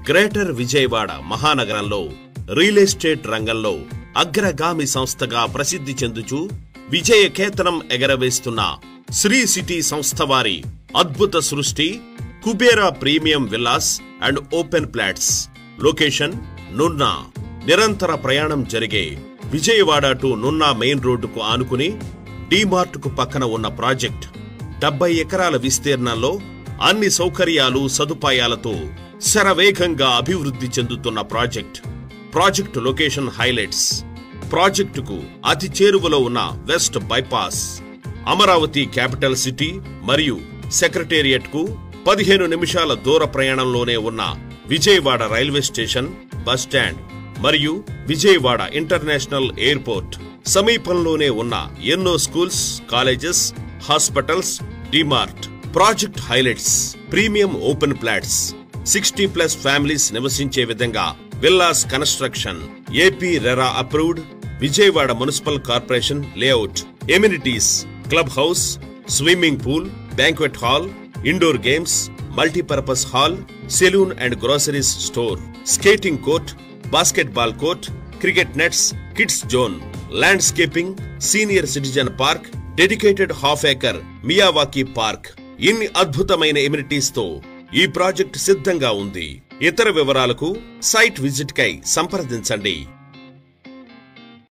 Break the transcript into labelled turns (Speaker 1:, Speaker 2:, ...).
Speaker 1: Greater Vijayawada మహానగరంలో real estate రంగంలో అగ్రగామి సంస్థగా ప్రసిద్ధి చెందుచూ విజయకేతనం ఎగరవేస్తున్న శ్రీ సిటీ సంస్థ వారి అద్భుత సృష్టి Kubera premium villas and open plots. Location Nunna. నిరంతర ప్రయాణం జరిగే విజయవాడ టు నున్నా మెయిన్ రోడ్డుకు ఆనుకుని డీమార్ట్ కు పక్కన ఉన్న ప్రాజెక్ట్ 70 ఎకరాల విస్తీర్ణంలో అన్ని సౌకర్యాలు సదుపాయాలతో శరవేగంగా అభివృద్ధి చెందుతున్న ప్రాజెక్ట్ లొకేషన్ హైలైట్స్. ప్రాజెక్టుకు అతి చేరువలో ఉన్న west bypass, Amaravati capital city మరియు సెక్రటేరియట్ కు 15 నిమిషాల దూర ప్రయాణంలోనే ఉన్న Vijayawada railway station, bus stand మరియు విజయవాడ ఇంటర్నేషనల్ ఎయిర్పోర్ట్ సమీపంలోనే ఉన్న ఎన్నో schools, colleges, hospitals. DMart. Project highlights. Premium open plots, 60+ families నివసించే విధంగా villas construction, AP RERA approved, Vijayawada municipal corporation layout. Amenities: club house, swimming pool, banquet hall, indoor games, multipurpose hall, salon and groceries store, skating court, basketball court, cricket nets, kids zone, landscaping, senior citizen park, dedicated half acre Miyawaki park. ఇన్ని అద్భుతమైన amenities తో ఈ project సిద్ధంగా ఉంది. ఇతర వివరాలకు site visit కై సంప్రదించండి.